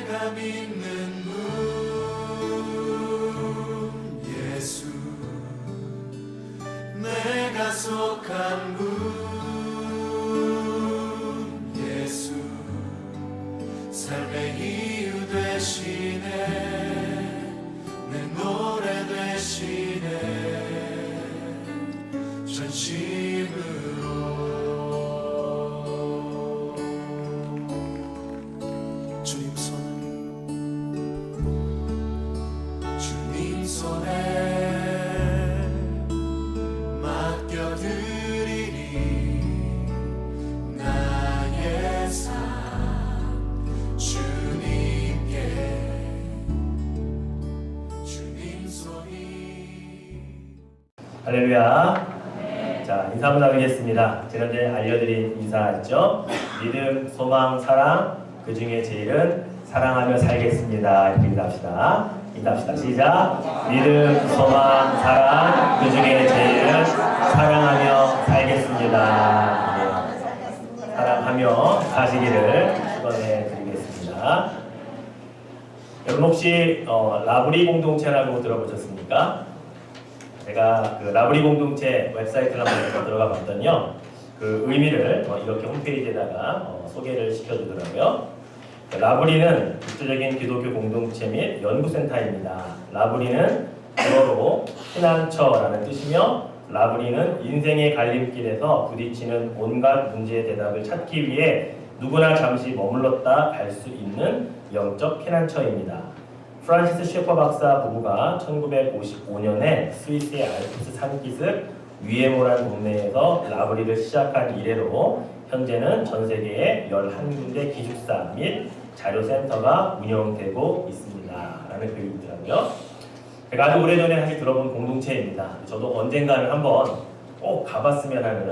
내가 믿는 분 예수, 내가 속한 분 예수, 삶의 이유 되시네, 내 노래 되시네, 전심으로. 주님 손에 맡겨드리리 나의 삶 주님께, 주님 손이. 할렐루야. 자, 인사 한번 나누겠습니다. 지난주에 알려드린 인사 있죠? 믿음, 소망, 사랑, 그 중에 제일은 사랑하며 살겠습니다. 이렇게 인사합시다. 인사합시다. 시작. 믿음, 소망, 사랑, 그 중에 제일은 사랑하며 살겠습니다. 네. 사랑하며 사시기를 축원해 드리겠습니다. 여러분 혹시 라브리 공동체라고 들어보셨습니까? 제가 그 라브리 공동체 웹사이트를 한번 들어가 봤더니요, 그 의미를 이렇게 홈페이지에다가 소개를 시켜주더라고요. 라브리는 국제적인 기독교 공동체 및 연구센터입니다. 라브리는 영어로 피난처라는 뜻이며, 라브리는 인생의 갈림길에서 부딪히는 온갖 문제의 대답을 찾기 위해 누구나 잠시 머물렀다 갈 수 있는 영적 피난처입니다. 프란시스 셰퍼 박사 부부가 1955년에 스위스의 알프스 산기슭 위에모라는 동네에서 라브리를 시작한 이래로 현재는 전 세계에 11군데 기숙사 및 자료센터가 운영되고 있습니다. 라는 글이 있더라고요. 제가 아주 오래전에 사실 들어본 공동체입니다. 저도 언젠가는 한번 꼭 가봤으면 하는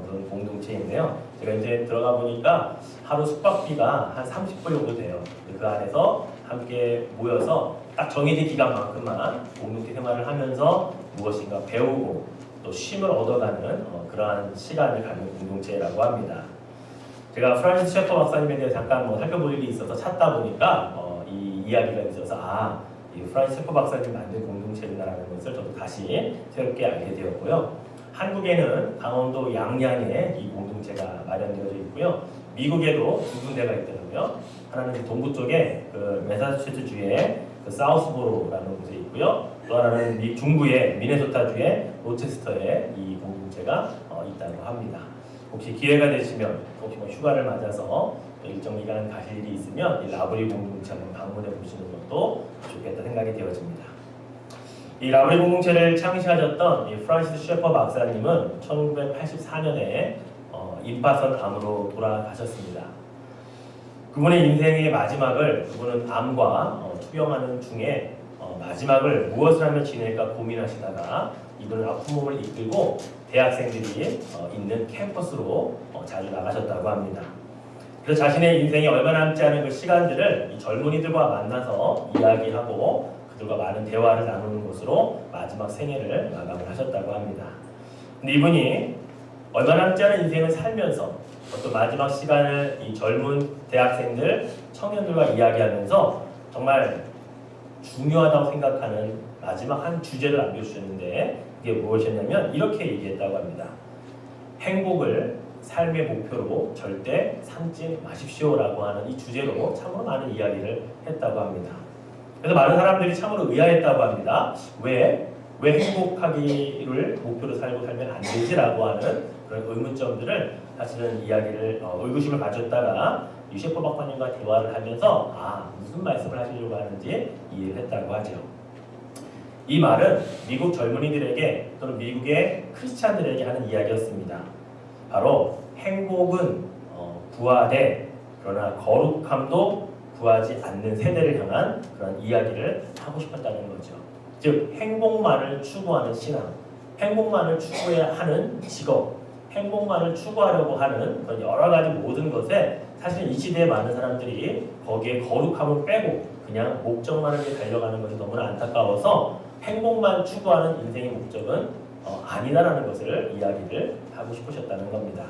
그런 공동체인데요. 제가 이제 들어가 보니까 하루 숙박비가 한 30불 정도 돼요. 그 안에서 함께 모여서 딱 정해진 기간만큼만 공동체 생활을 하면서 무엇인가 배우고 또 쉼을 얻어가는 그러한 시간을 갖는 공동체라고 합니다. 제가 프란시스 셰퍼 박사님에 대해 잠깐 살펴볼 일이 있어서 찾다 보니까 이 이야기가 있어서 이 프란시스 셰퍼 박사님이 만든 공동체구나라는 것을 저도 다시 새롭게 알게 되었고요. 한국에는 강원도 양양에 이 공동체가 마련되어져 있고요. 미국에도 두 군데가 있더라고요. 하나는 동부 쪽에 그 매사추세츠주의 그 사우스보로라는 곳에 있고요. 또 하나는 중부의 미네소타주의 로체스터에 이 공동체가 있다고 합니다. 혹시 기회가 되시면 혹시 휴가를 맞아서 일정 기간 가실 일이 있으면 이 라브리 공동체 한번 방문해 보시는 것도 좋겠다 생각이 되어집니다. 이 라브리 공동체를 창시하셨던 이 프란시스 셰퍼 박사님은 1984년에 임파선 암으로 돌아가셨습니다. 그분의 인생의 마지막을 그분은 암과 투병하는 중에 마지막을 무엇을 하며 지낼까 고민하시다가 이분은 아픈 몸을 이끌고 대학생들이 있는 캠퍼스로 자주 나가셨다고 합니다. 그래서 자신의 인생이 얼마 남지 않은 그 시간들을 이 젊은이들과 만나서 이야기하고 그들과 많은 대화를 나누는 것으로 마지막 생애를 마감을 하셨다고 합니다. 근데 이분이 얼마 남지 않은 인생을 살면서 어떤 마지막 시간을 이 젊은 대학생들, 청년들과 이야기하면서 정말 중요하다고 생각하는 마지막 한 주제를 남겨주셨는데, 그게 무엇이었냐면 이렇게 얘기했다고 합니다. 행복을 삶의 목표로 절대 삼지 마십시오라고 하는 이 주제로 참으로 많은 이야기를 했다고 합니다. 그래서 많은 사람들이 참으로 의아했다고 합니다. 왜 행복하기를 목표로 살고 살면 안 되지라고 하는 그런 의문점들을 사실은 이야기를 의구심을 가졌다가 이 셰퍼 박사님과 대화를 하면서 무슨 말씀을 하시려고 하는지 이해를 했다고 하죠. 이 말은 미국 젊은이들에게 또는 미국의 크리스찬들에게 하는 이야기였습니다. 바로 행복은 구하되 그러나 거룩함도 구하지 않는 세대를 향한 그런 이야기를 하고 싶었다는 거죠. 즉 행복만을 추구하는 신앙, 행복만을 추구해야 하는 직업, 행복만을 추구하려고 하는 그런 여러 가지 모든 것에 사실 이 시대에 많은 사람들이 거기에 거룩함을 빼고 그냥 목적만을 위해 달려가는 것이 너무나 안타까워서 행복만 추구하는 인생의 목적은 아니다라는 것을 이야기를 하고 싶으셨다는 겁니다.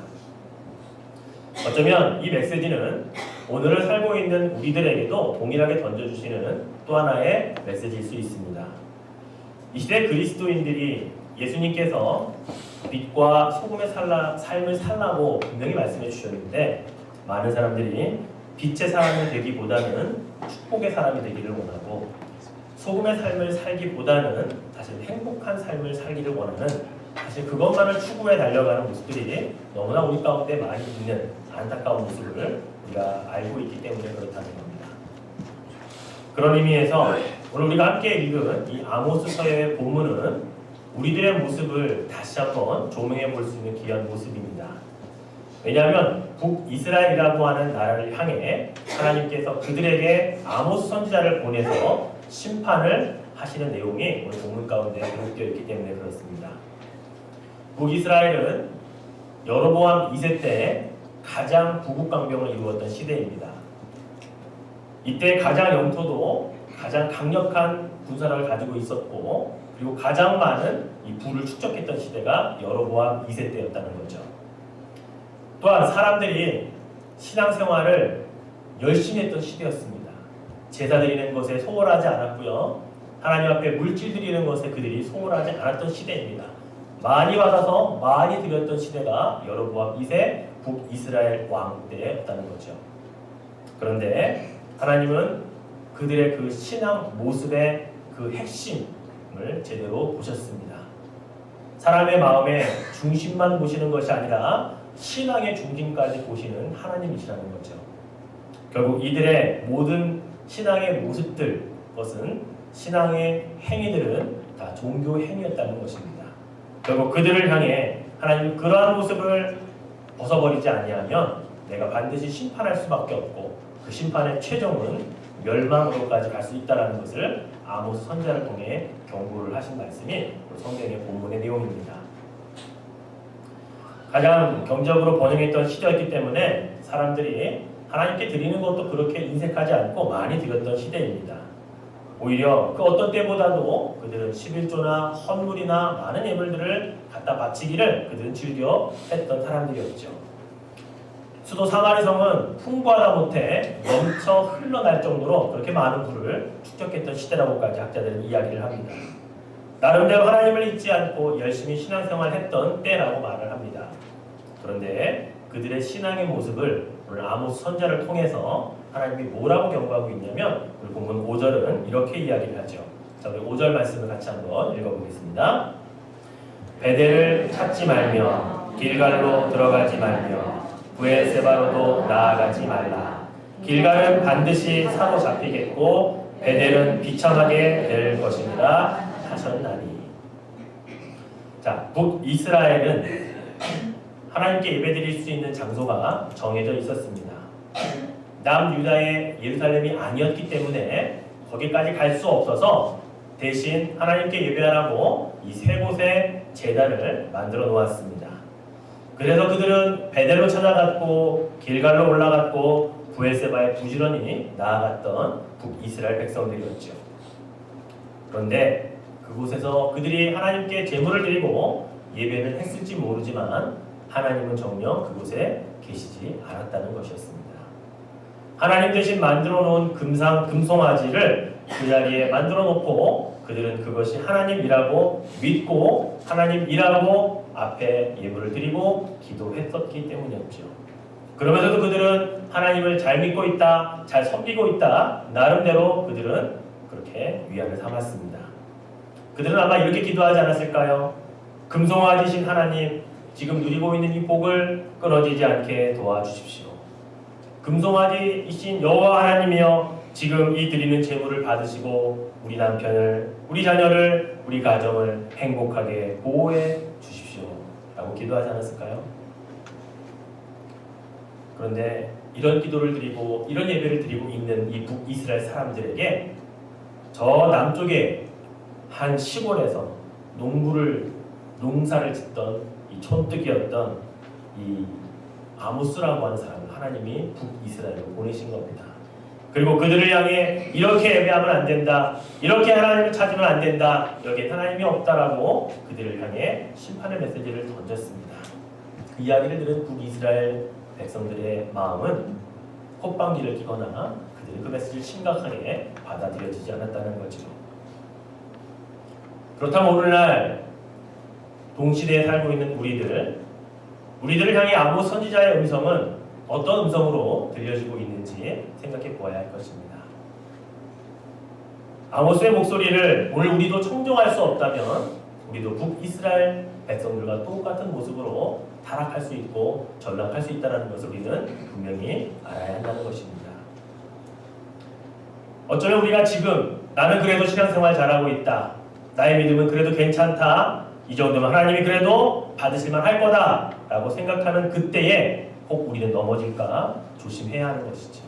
어쩌면 이 메시지는 오늘을 살고 있는 우리들에게도 동일하게 던져주시는 또 하나의 메시지일 수 있습니다. 이 시대 그리스도인들이 예수님께서 빛과 소금의 삶을 살라고 분명히 말씀해 주셨는데, 많은 사람들이 빛의 사람이 되기보다는 축복의 사람이 되기를 원하고, 소금의 삶을 살기보다는 사실 행복한 삶을 살기를 원하는, 사실 그것만을 추구해 달려가는 모습들이 너무나 우리 가운데 많이 있는 안타까운 모습을 우리가 알고 있기 때문에 그렇다는 겁니다. 그런 의미에서 오늘 우리가 함께 읽은 이 아모스서의 본문은 우리들의 모습을 다시 한번 조명해 볼 수 있는 귀한 모습입니다. 왜냐하면 북이스라엘이라고 하는 나라를 향해 하나님께서 그들에게 아모스 선지자를 보내서 심판을 하시는 내용이 오늘 본문 가운데 기록되어 있기 때문에 그렇습니다. 북이스라엘은 여로보암 2세 때 가장 부국강병을 이루었던 시대입니다. 이때 가장 영토도 가장 강력한 군사력을 가지고 있었고, 그리고 가장 많은 이 부를 축적했던 시대가 여로보암 2세 때였다는 거죠. 또한 사람들이 신앙생활을 열심히 했던 시대였습니다. 제사 드리는 것에 소홀하지 않았고요. 하나님 앞에 물질 드리는 것에 그들이 소홀하지 않았던 시대입니다. 많이 받아서 많이 드렸던 시대가 여로보암 2세 북이스라엘 왕 때였다는 거죠. 그런데 하나님은 그들의 그 신앙 모습의 그 핵심을 제대로 보셨습니다. 사람의 마음의 중심만 보시는 것이 아니라 신앙의 중심까지 보시는 하나님이시라는 거죠. 결국 이들의 모든 신앙의 모습들, 것은 신앙의 행위들은 다 종교 행위였다는 것입니다. 결국 그들을 향해 하나님 그러한 모습을 벗어버리지 아니하면 내가 반드시 심판할 수밖에 없고, 그 심판의 최종은 멸망으로까지 갈 수 있다는 것을 아모스 선지자를 통해 경고를 하신 말씀이 성경의 본문의 내용입니다. 가장 경제적으로 번영했던 시대였기 때문에 사람들이 하나님께 드리는 것도 그렇게 인색하지 않고 많이 드렸던 시대입니다. 오히려 그 어떤 때보다도 그들은 11조나 헌물이나 많은 예물들을 갖다 바치기를 그들은 즐겨 했던 사람들이었죠. 수도 사마리성은 풍부하다 못해 넘쳐 흘러날 정도로 그렇게 많은 부를 축적했던 시대라고까지 학자들은 이야기를 합니다. 나름대로 하나님을 잊지 않고 열심히 신앙생활을 했던 때라고 말을 합니다. 그런데 그들의 신앙의 모습을 오늘 아모스 선지자를 통해서 하나님이 뭐라고 경고하고 있냐면, 우리 본문 5절은 이렇게 이야기를 하죠. 자, 우리 5절 말씀을 같이 한번 읽어보겠습니다. 베델을 찾지 말며 길갈로 들어가지 말며 브엘세바로도 나아가지 말라. 길갈은 반드시 사로잡히겠고 베델은 비참하게 될 것입니다 하셨나니. 자, 북이스라엘은 하나님께 예배드릴 수 있는 장소가 정해져 있었습니다. 남유다의 예루살렘이 아니었기 때문에 거기까지 갈 수 없어서 대신 하나님께 예배하라고 이 세 곳에 제단을 만들어 놓았습니다. 그래서 그들은 베델로 찾아갔고 길갈로 올라갔고 브엘세바에 부지런히 나아갔던 북이스라엘 백성들이었죠. 그런데 그곳에서 그들이 하나님께 제물을 드리고 예배는 했을지 모르지만 하나님은 정녕 그곳에 계시지 않았다는 것이었습니다. 하나님 대신 만들어 놓은 금송아지를 그 자리에 만들어 놓고 그들은 그것이 하나님이라고 믿고 하나님이라고 앞에 예물을 드리고 기도했었기 때문이었죠. 그러면서도 그들은 하나님을 잘 믿고 있다, 잘 섬기고 있다, 나름대로 그들은 그렇게 위안을 삼았습니다. 그들은 아마 이렇게 기도하지 않았을까요? 금송아지신 하나님, 지금 누리고 있는 이 복을 끊어지지 않게 도와주십시오. 금송아지이신 여호와 하나님이여, 지금 이 드리는 제물을 받으시고 우리 남편을, 우리 자녀를, 우리 가정을 행복하게 보호해 주십시오 라고 기도하지 않았을까요? 그런데 이런 기도를 드리고 이런 예배를 드리고 있는 이 북이스라엘 사람들에게 저 남쪽에 한 시골에서 농사를 짓던 이 촌뜨기였던 이 아모스라고 하는 사람을 하나님이 북이스라엘로 보내신 겁니다. 그리고 그들을 향해 이렇게 예배하면 안 된다, 이렇게 하나님을 찾으면 안 된다, 여기에 하나님이 없다라고 그들을 향해 심판의 메시지를 던졌습니다. 그 이야기를 들은 북이스라엘 백성들의 마음은 콧방귀를 끼거나 그들이 그 메시지를 심각하게 받아들여지지 않았다는 거죠. 그렇다면 오늘날 동시대에 살고 있는 우리들을 향해 아모스 선지자의 음성은 어떤 음성으로 들려지고 있는지 생각해 보아야 할 것입니다. 아모스의 목소리를 오늘 우리도 청종할 수 없다면 우리도 북이스라엘 백성들과 똑같은 모습으로 타락할 수 있고 전락할 수 있다는 것을 우리는 분명히 알아야 한다는 것입니다. 어쩌면 우리가 지금 나는 그래도 신앙생활 잘하고 있다. 나의 믿음은 그래도 괜찮다. 이 정도면 하나님이 그래도 받으실만 할 거다 라고 생각하는 그때에 혹 우리는 넘어질까 조심해야 하는 것이죠.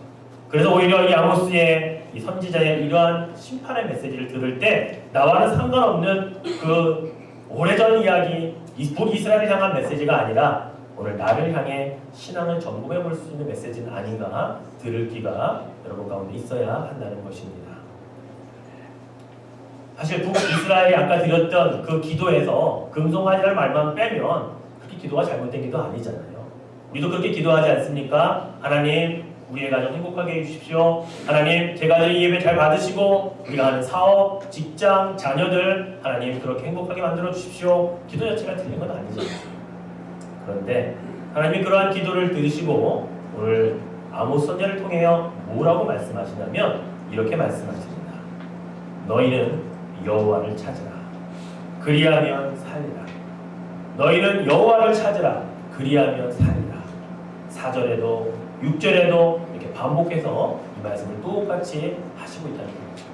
그래서 오히려 이 아모스의 이 선지자의 이러한 심판의 메시지를 들을 때 나와는 상관없는 그 오래전 이야기 북이스라엘을 향한 메시지가 아니라 오늘 나를 향해 신앙을 점검해 볼 수 있는 메시지는 아닌가 들을 귀가 여러분 가운데 있어야 한다는 것입니다. 사실 북이스라엘이 아까 드렸던 그 기도에서 금송아지라는 말만 빼면 그렇게 기도가 잘못된 기도 아니잖아요. 우리도 그렇게 기도하지 않습니까? 하나님 우리의 가정 행복하게 해주십시오. 하나님 제가 이 예배 잘 받으시고 우리가 하는 사업, 직장, 자녀들 하나님 그렇게 행복하게 만들어 주십시오. 기도 자체가 틀린 건 아니잖아요. 그런데 하나님이 그러한 기도를 들으시고 오늘 아모스 선지자를 통하여 뭐라고 말씀하시냐면 이렇게 말씀하십니다. 너희는 여호와를 찾으라. 그리하면 살리라. 너희는 여호와를 찾으라. 그리하면 살리라. 4절에도 6절에도 이렇게 반복해서 이 말씀을 똑같이 하시고 있다는 거죠.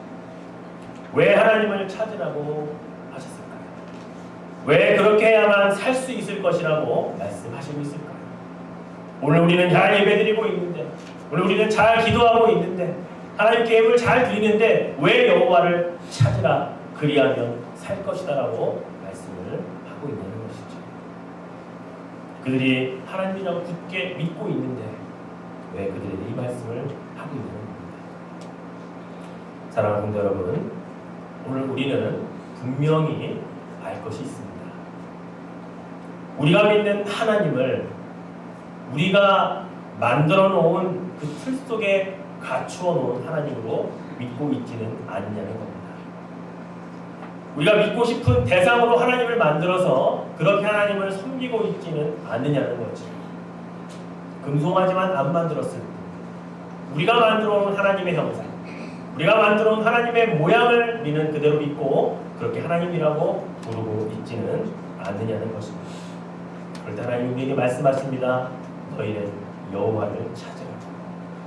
왜 하나님을 찾으라고 하셨을까요? 왜 그렇게 해야만 살 수 있을 것이라고 말씀하시고 있을까요? 오늘 우리는 잘 예배드리고 있는데, 오늘 우리는 잘 기도하고 있는데, 하나님께 예물을 잘 드리는데 왜 여호와를 찾으라 그리하면 살 것이다 라고 말씀을 하고 있는 것이죠. 그들이 하나님이라고 굳게 믿고 있는데 왜 그들에게 이 말씀을 하고 있는 겁니다. 사랑하는 성도 여러분, 오늘 우리는 분명히 알 것이 있습니다. 우리가 믿는 하나님을 우리가 만들어 놓은 그 틀 속에 갖추어 놓은 하나님으로 믿고 있지는 않냐는 겁니다. 우리가 믿고 싶은 대상으로 하나님을 만들어서 그렇게 하나님을 섬기고 있지는 않느냐는 거죠. 금송아지만 안 만들었을 때 우리가 만들어 놓은 하나님의 형상, 우리가 만들어 놓은 하나님의 모양을 우리는 그대로 믿고 그렇게 하나님이라고 부르고 있지는 않느냐는 것입니다. 그럴 때 하나님이 우리에게 말씀하십니다. 너희는 여호와를 찾으라.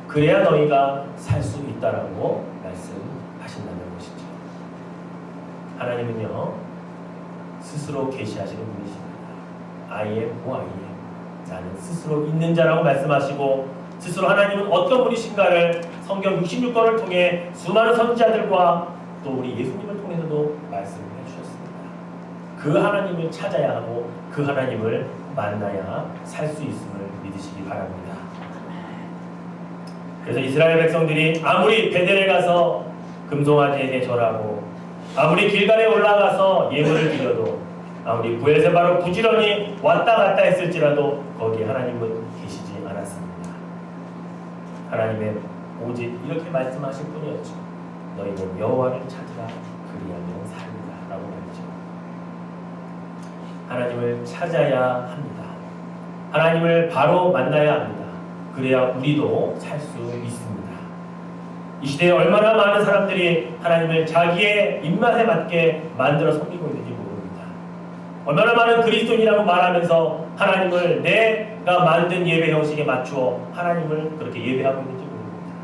그래야 너희가 살 수 있다라고 말씀하신다는 것이죠. 하나님은요 스스로 계시하시는 분이십니다. I am who I am. 나는 스스로 있는 자라고 말씀하시고 스스로 하나님은 어떤 분이신가를 성경 66권을 통해 수많은 선지자들과 또 우리 예수님을 통해서도 말씀해 주셨습니다. 그 하나님을 찾아야 하고 그 하나님을 만나야 살 수 있음을 믿으시기 바랍니다. 그래서 이스라엘 백성들이 아무리 베델에 가서 금송아지에게 절하고 아무리 길갈에 올라가서 예물을 드려도 아무리 부엘세바로 부지런히 왔다 갔다 했을지라도 거기에 하나님은 계시지 않았습니다. 하나님의 오직 이렇게 말씀하실 뿐이었죠. 너희는 여호와를 찾으라 그리하면 살리라 라고 말이죠. 하나님을 찾아야 합니다. 하나님을 바로 만나야 합니다. 그래야 우리도 살 수 있습니다. 이 시대에 얼마나 많은 사람들이 하나님을 자기의 입맛에 맞게 만들어 섬기고 있는지 모릅니다. 얼마나 많은 그리스도인이라고 말하면서 하나님을 내가 만든 예배 형식에 맞추어 하나님을 그렇게 예배하고 있는지 모릅니다.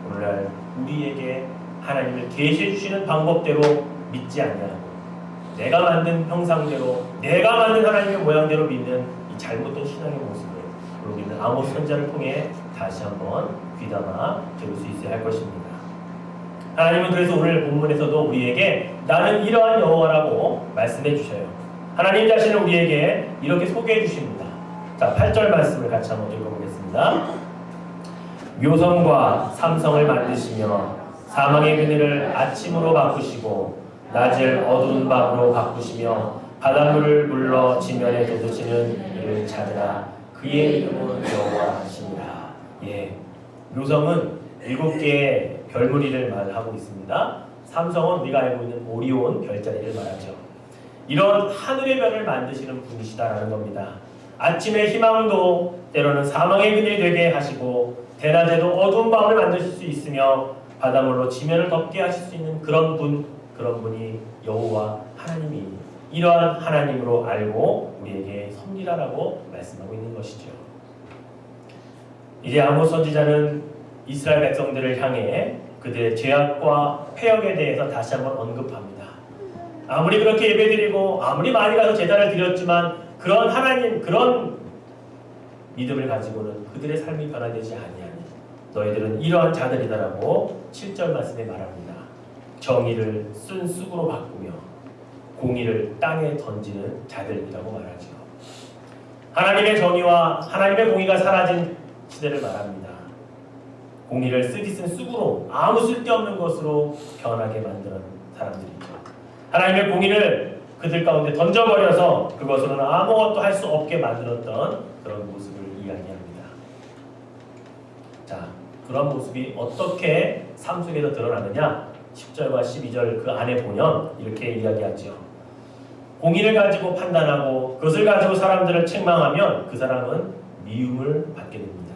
오늘날 우리에게 하나님을 계시해 주시는 방법대로 믿지 않냐고 내가 만든 형상대로 내가 만든 하나님의 모양대로 믿는 이 잘못된 신앙의 모습을 우리는 아모스 선지자를 통해 다시 한번 귀담아 들을 수 있어야 할 것입니다. 하나님은 그래서 오늘 본문에서도 우리에게 나는 이러한 여호와라고 말씀해 주셔요. 하나님 자신을 우리에게 이렇게 소개해 주십니다. 자, 8절 말씀을 같이 한번 읽어보겠습니다. 묘성과 삼성을 만드시며 사망의 그늘을 아침으로 바꾸시고 낮을 어두운 밤으로 바꾸시며 바닷물을 불러 지면에 돋으시는 이를 찾으라. 그의 이름은 여호와시니라. 예, 묘성은 7개의 별무리를 말하고 있습니다. 삼성은 우리가 알고 있는 오리온 별자리를 말하죠. 이런 하늘의 별을 만드시는 분이시다라는 겁니다. 아침의 희망도 때로는 사망의 그늘이 되게 하시고 대낮에도 어두운 밤을 만드실 수 있으며 바닷물로 지면을 덮게 하실 수 있는 그런 분이 여호와 하나님이 이러한 하나님으로 알고 우리에게 섬기라라고 말씀하고 있는 것이죠. 이제 아모스 선지자는 이스라엘 백성들을 향해 그들의 죄악과 패역에 대해서 다시 한번 언급합니다. 아무리 그렇게 예배드리고 아무리 많이 가서 제단을 드렸지만 그런 하나님, 그런 믿음을 가지고는 그들의 삶이 변화되지 아니하니 너희들은 이러한 자들이다라고 7절 말씀에 말합니다. 정의를 쓴 쑥으로 바꾸며 공의를 땅에 던지는 자들이라고 말하죠. 하나님의 정의와 하나님의 공의가 사라진 시대를 말합니다. 공의를 쓰디 쓴 쑥으로 아무 쓸데없는 것으로 변하게 만드는 사람들이죠. 하나님의 공의를 그들 가운데 던져버려서 그것으로는 아무것도 할 수 없게 만들었던 그런 모습을 이야기합니다. 자, 그런 모습이 어떻게 삶 속에서 드러나느냐? 10절과 12절 그 안에 보면 이렇게 이야기하죠. 공의를 가지고 판단하고 그것을 가지고 사람들을 책망하면 그 사람은 미움을 받게 됩니다.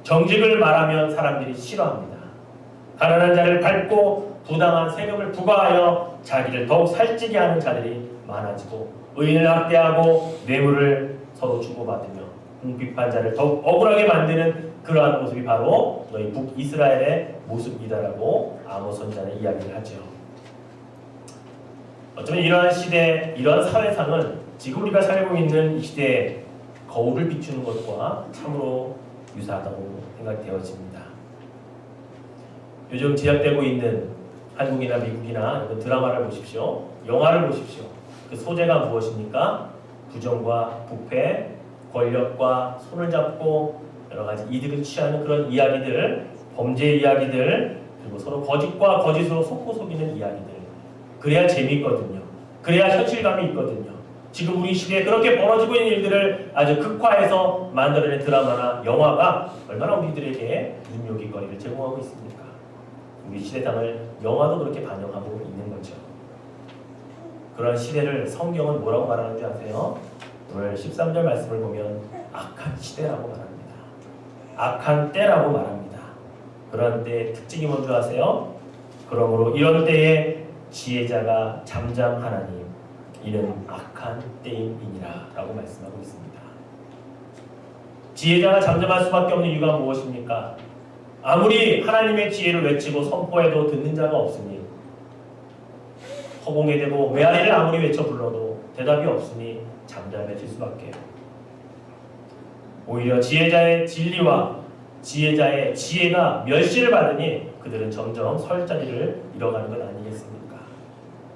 정직을 말하면 사람들이 싫어합니다. 가난한 자를 밟고 부당한 세금을 부과하여 자기를 더욱 살찌게 하는 자들이 많아지고 의인을 학대하고 뇌물을 서로 주고받으며 궁핍한 자를 더욱 억울하게 만드는 그러한 모습이 바로 너희 북이스라엘의 모습이다라고 아모스 선지자는 이야기를 하죠. 어쩌면 이러한 시대, 이러한 사회상은 지금 우리가 살고 있는 이 시대에 거울을 비추는 것과 참으로 유사하다고 생각되어집니다. 요즘 제작되고 있는 한국이나 미국이나 이런 드라마를 보십시오. 영화를 보십시오. 그 소재가 무엇입니까? 부정과 부패, 권력과 손을 잡고 여러 가지 이득을 취하는 그런 이야기들, 범죄 이야기들, 그리고 서로 거짓과 거짓으로 속고 속이는 이야기들. 그래야 재미있거든요. 그래야 현실감이 있거든요. 지금 우리 시대에 그렇게 벌어지고 있는 일들을 아주 극화해서 만들어낸 드라마나 영화가 얼마나 우리들에게 눈요깃거리를 제공하고 있습니까? 우리 시대상을 영화도 그렇게 반영하고 있는 거죠. 그런 시대를 성경은 뭐라고 말하는 줄 아세요? 오늘 13절 말씀을 보면 악한 시대라고 말합니다. 악한 때라고 말합니다. 그런 때의 특징이 뭔지 아세요? 그러므로 이런 때에 지혜자가 잠잠하나니 이는 악한 때임이니라 라고 말씀하고 있습니다. 지혜자가 잠잠할 수밖에 없는 이유가 무엇입니까? 아무리 하나님의 지혜를 외치고 선포해도 듣는 자가 없으니 허공에 대고 메아리를 아무리 외쳐 불러도 대답이 없으니 잠잠해질 수밖에요. 오히려 지혜자의 진리와 지혜자의 지혜가 멸시를 받으니 그들은 점점 설 자리를 잃어가는 것 아니겠습니까?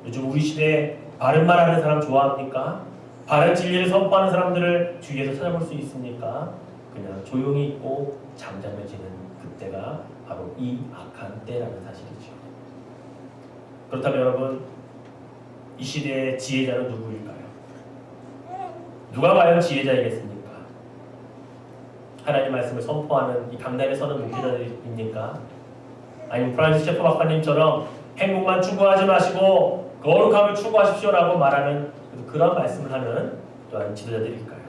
요즘 우리 시대에 바른 말하는 사람 좋아합니까? 바른 진리를 선포하는 사람들을 주위에서 찾아볼 수 있습니까? 그냥 조용히 있고 잠잠해지는 그때가 바로 이 악한 때라는 사실이죠. 그렇다면 여러분, 이 시대의 지혜자는 누구일까요? 누가 과연 지혜자이겠습니까? 하나님 말씀을 선포하는 이 강단에 서는 목회자들입니까? 아니면 프란시스 셰퍼 박사님처럼 행복만 추구하지 마시고 거룩함을 추구하십시오라고 말하는 그런 말씀을 하는 또한 지도자들일까요?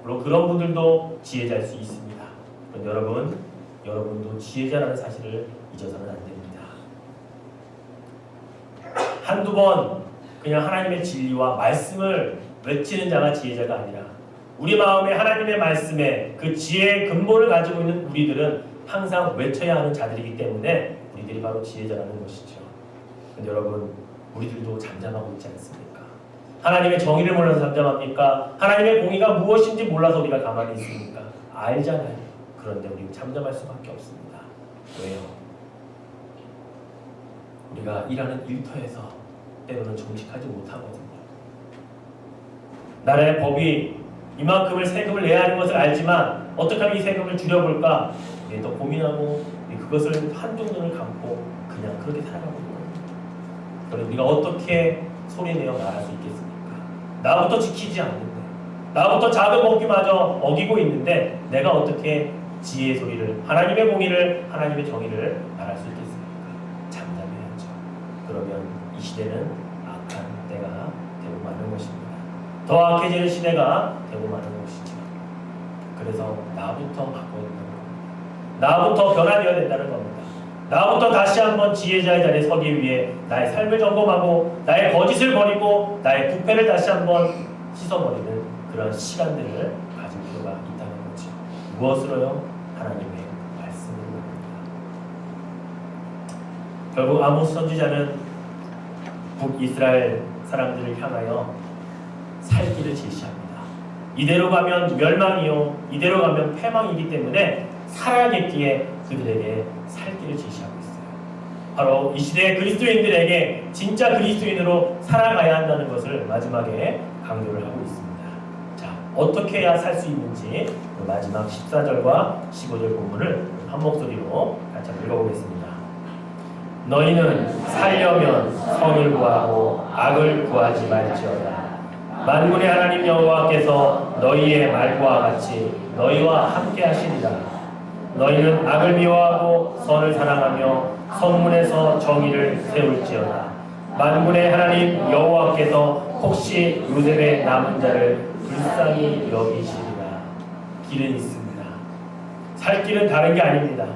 물론 그런 분들도 지혜자일 수 있습니다. 그런데 여러분도 지혜자라는 사실을 잊어서는 안 됩니다. 한두 번 그냥 하나님의 진리와 말씀을 외치는 자가 지혜자가 아니라 우리 마음에 하나님의 말씀에 그 지혜의 근본을 가지고 있는 우리들은 항상 외쳐야 하는 자들이기 때문에 우리들이 바로 지혜자라는 것이죠. 그런데 여러분, 우리들도 잠잠하고 있지 않습니까? 하나님의 정의를 몰라서 잠잠합니까? 하나님의 공의가 무엇인지 몰라서 우리가 가만히 있습니까? 알잖아요. 그런데 우리는 잠잠할 수밖에 없습니다. 왜요? 우리가 일하는 일터에서 때로는 정직하지 못하거든요. 나라의 법이 이만큼을 세금을 내야 하는 것을 알지만 어떻게 하면 이 세금을 줄여볼까? 더 고민하고 그것을 한두 눈을 감고 그냥 그렇게 살아가고 있는 거예요. 그럼 우리가 어떻게 소리내어 말할 수 있겠습니까? 나부터 지키지 않는데, 나부터 작은 법규마저 어기고 있는데 내가 어떻게 지혜의 소리를, 하나님의 공의를, 하나님의 정의를 말할 수 있겠습니까? 잠잠해야죠. 그러면 이 시대는 악한 때가 되고 마는 것입니다. 더 악해지는 시대가 되고 마는 것이죠. 그래서 나부터 바꿔야 된다는 겁니다. 나부터 변화되어야 된다는 겁니다. 나부터 다시 한번 지혜자의 자리에 서기 위해 나의 삶을 점검하고 나의 거짓을 버리고 나의 부패를 다시 한번 씻어버리는 그런 시간들을 가질 필요가 있다는 거죠. 무엇으로요? 하나님의 말씀으로 말입니다. 결국 아모스 선지자는 북이스라엘 사람들을 향하여 살 길을 제시합니다. 이대로 가면 멸망이요, 이대로 가면 패망이기 때문에 살아야겠기에 그들에게 살 길을 제시하고 있어요. 바로 이 시대의 그리스도인들에게 진짜 그리스도인으로 살아가야 한다는 것을 마지막에 강조를 하고 있습니다. 자, 어떻게 해야 살 수 있는지 마지막 14절과 15절 본문을 한 목소리로 같이 한번 읽어보겠습니다. 너희는 살려면 선을 구하고 악을 구하지 말지어다. 만군의 하나님 여호와께서 너희의 말과 같이 너희와 함께 하시리라. 너희는 악을 미워하고 선을 사랑하며 성문에서 정의를 세울지어다. 만군의 하나님 여호와께서 혹시 요셉의 남은 자를 불쌍히 여기시리라. 길은 있습니다. 살 길은 다른 게 아닙니다.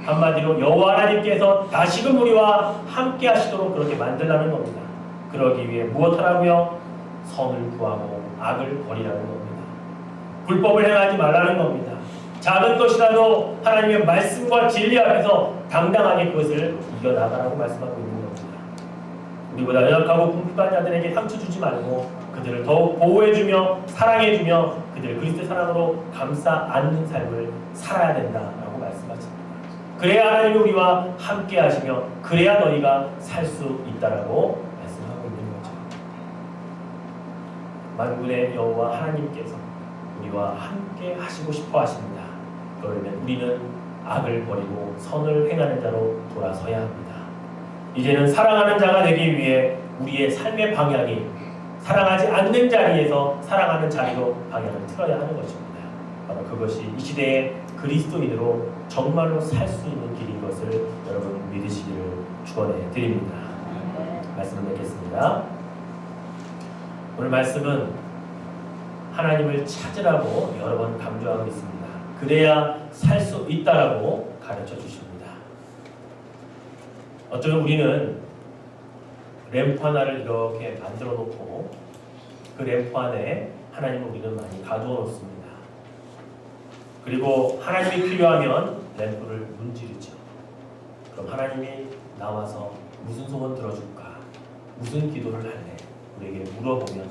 한마디로 여호와 하나님께서 다시금 우리와 함께 하시도록 그렇게 만들라는 겁니다. 그러기 위해 무엇하라고요? 선을 구하고 악을 버리라는 겁니다. 불법을 행하지 말라는 겁니다. 작은 것이라도 하나님의 말씀과 진리 앞에서 당당하게 그것을 이겨나가라고 말씀하고 있는 겁니다. 우리보다 연약하고 궁핍한 자들에게 상처 주지 말고 그들을 더욱 보호해주며 사랑해주며 그들을 그리스도의 사랑으로 감싸 안는 삶을 살아야 된다라고 말씀하십니다. 그래야 하나님이 우리와 함께 하시며 그래야 너희가 살 수 있다라고 말씀하고 있는 거죠. 만군의 여호와 하나님께서 우리와 함께 하시고 싶어 하십니다. 그러면 우리는 악을 버리고 선을 행하는 자로 돌아서야 합니다. 이제는 사랑하는 자가 되기 위해 우리의 삶의 방향이 사랑하지 않는 자리에서 사랑하는 자리로 방향을 틀어야 하는 것입니다. 바로 그것이 이 시대의 그리스도인으로 정말로 살 수 있는 길인 것을 여러분 믿으시기를 축원해 드립니다. 말씀을 맺겠습니다. 오늘 말씀은 하나님을 찾으라고 여러 번 강조하고 있습니다. 그래야 살 수 있다라고 가르쳐 주십니다. 어쩌면 우리는 램프 하나를 이렇게 만들어 놓고 그 램프 안에 하나님을 우리는 많이 가두어 놓습니다. 그리고 하나님이 필요하면 램프를 문지르죠. 그럼 하나님이 나와서 무슨 소원 들어줄까? 무슨 기도를 할래? 우리에게 물어보면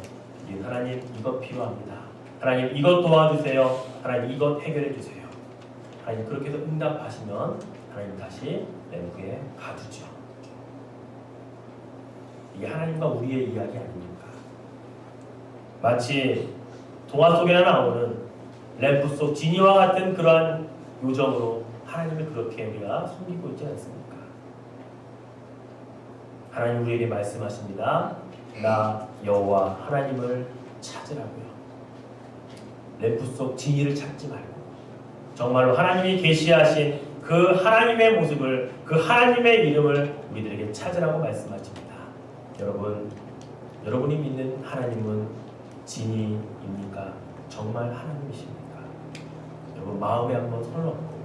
하나님 이것 필요합니다. 하나님 이것 도와주세요. 하나님 이것 해결해 주세요. 하나님 그렇게 해서 응답하시면 하나님 다시 램프에 가두죠. 이게 하나님과 우리의 이야기 아닙니까? 마치 동화 속에나 나오는 램프 속 지니와 같은 그러한 요정으로 하나님을 그렇게 우리가 숨기고 있지 않습니까? 하나님 우리에게 말씀하십니다. 나 여호와 하나님을 찾으라고요. 램프 속 지니를 찾지 말고 정말로 하나님이 계시하신 그 하나님의 모습을, 그 하나님의 이름을 우리들에게 찾으라고 말씀하십니다. 여러분이 믿는 하나님은 진이입니까? 정말 하나님이십니까? 여러분 마음에 한번 손을 얹고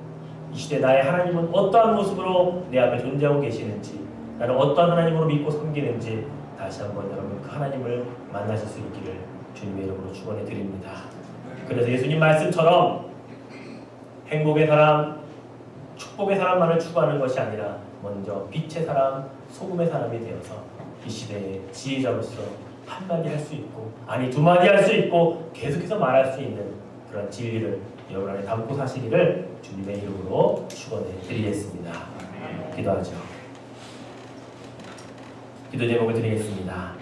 이 시대 나의 하나님은 어떠한 모습으로 내 앞에 존재하고 계시는지, 나는 어떠한 하나님으로 믿고 섬기는지 다시 한번 여러분 그 하나님을 만나실 수 있기를 주님의 이름으로 축원해 드립니다. 그래서 예수님 말씀처럼 행복의 사람, 축복의 사람만을 추구하는 것이 아니라 먼저 빛의 사람, 소금의 사람이 되어서 이 시대의 지혜자로서 한마디 할 수 있고 아니 두마디 할 수 있고 계속해서 말할 수 있는 그런 진리를 여러분 안에 담고 사시기를 주님의 이름으로 축원해 드리겠습니다. 기도하죠. 기도 제목을 드리겠습니다.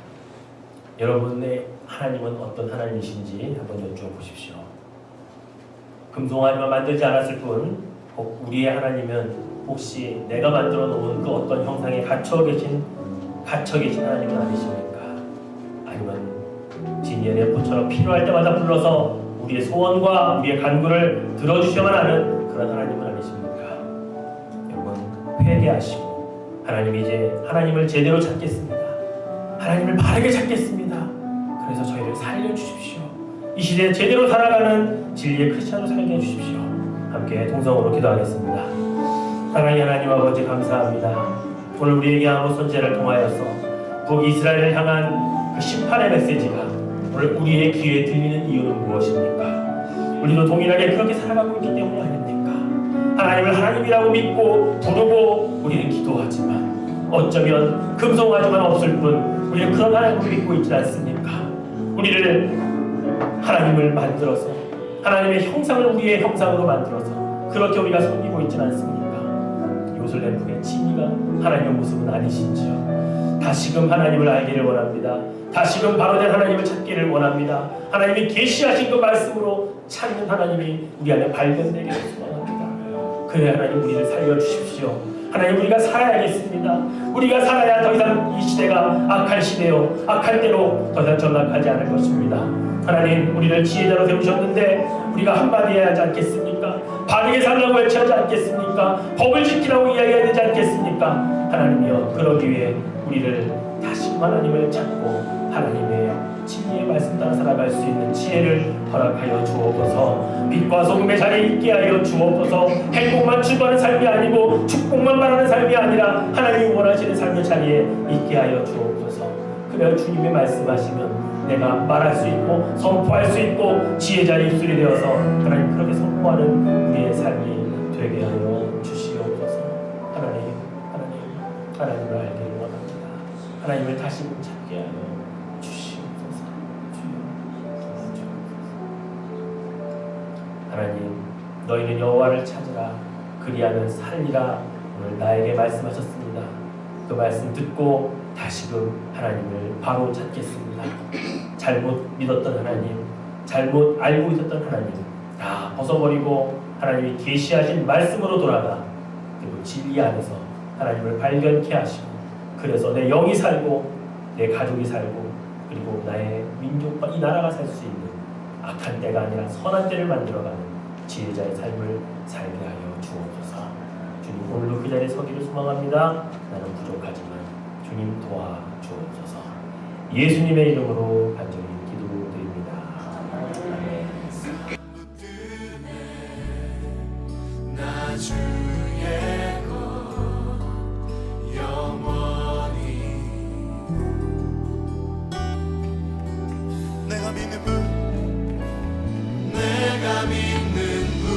여러분의 하나님은 어떤 하나님이신지 한번 여쭈어보십시오. 금송아지만 만들지 않았을 뿐 우리의 하나님은 혹시 내가 만들어 놓은 그 어떤 형상에 갇혀 계신 하나님은 아니십니까? 아니면 진이의 램프처럼 필요할 때마다 불러서 우리의 소원과 우리의 간구를 들어주셔야만 하는 그런 충분한 하나님은 아니십니까? 여러분 회개하시고 하나님이 이제 하나님을 제대로 찾겠습니다. 하나님을 바르게 찾겠습니다. 그래서 저희를 살려주십시오. 이 시대에 제대로 살아가는 진리의 크리스찬으로 살게 해주십시오. 함께 동성으로 기도하겠습니다. 사랑의 하나님 아버지 감사합니다. 오늘 우리에게 아무 선제를 통하여서 북이스라엘을 향한 그 심판의 메시지가 오늘 우리의 귀에 들리는 이유는 무엇입니까? 우리도 동일하게 그렇게 살아가고 있기 때문 아닙니까? 하나님을 하나님이라고 믿고 부르고 우리는 기도하지만 어쩌면 금송아지만 없을 뿐 우리는 그런 하나님을 믿고 있지 않습니까? 우리를 하나님을 만들어서 하나님의 형상을 우리의 형상으로 만들어서 그렇게 우리가 섬기고 있지 않습니까? 요술램프의 진이가 하나님의 모습은 아니신지요? 다시금 하나님을 알기를 원합니다. 다시금 바로된 하나님을 찾기를 원합니다. 하나님이 계시하신 그 말씀으로 찾는 하나님이 우리 안에 발견되기를 소망합니다. 그래 하나님 우리를 살려주십시오. 하나님 우리가 살아야겠습니다. 우리가 살아야 더 이상 이 시대가 악한 시대요 악한 때로 더 이상 전락하지 않을 것입니다. 하나님 우리를 지혜자로 세우셨는데 우리가 한마디 해야 하지 않겠습니까? 바르게 살라고 외쳐하지 않겠습니까? 법을 지키라고 이야기해야 되지 않겠습니까? 하나님이여 그러기 위해 우리를 다시 하나님을 찾고 하나님의 진리의 말씀 따라 살아갈 수 있는 지혜를 허락하여 주옵소서. 빛과 소금의 자리에 있게 하여 주옵소서. 행복만 추구하는 삶이 아니고 축복만 바라는 삶이 아니라 하나님이 원하시는 삶의 자리에 있게 하여 주옵소서. 그래야 주님의 말씀하시면 내가 말할 수 있고 선포할 수 있고 지혜자의 입술이 되어서 하나님 그렇게 선포하는 우리의 삶이 되게 하여 주시옵소서. 하나님을 알기를 원합니다. 하나님을 다시 찾게 하여 주시옵소서. 하나님 너희는 여호와를 찾으라 그리하면 살리라 오늘 나에게 말씀하셨습니다. 그 말씀 듣고 다시금 하나님을 바로 찾겠습니다. 잘못 믿었던 하나님, 잘못 알고 있었던 하나님 다 벗어버리고 하나님이 계시하신 말씀으로 돌아가 그리고 진리 안에서 하나님을 발견케 하시고 그래서 내 영이 살고 내 가족이 살고 그리고 나의 민족과 이 나라가 살 수 있는 악한 때가 아니라 선한 때를 만들어가는 지혜자의 삶을 살게 하여 주옵소서. 주님 오늘도 그 자리에 서기를 소망합니다. 나는 부족하지만 주님 도와주옵소서. 예수님의 이름으로 간절히 기도드립니다. 나 주의 것 영원히 내가 믿는 분 내가 믿는 분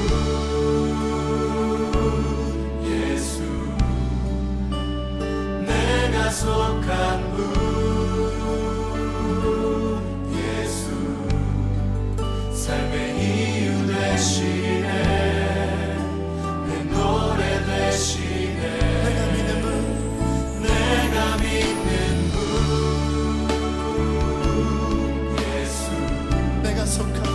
예수 내가 속한 분 예수 삶의 이유 되시네 내 노래 되시네 내가 믿는 분 내가 믿는 분 예수 내가 속한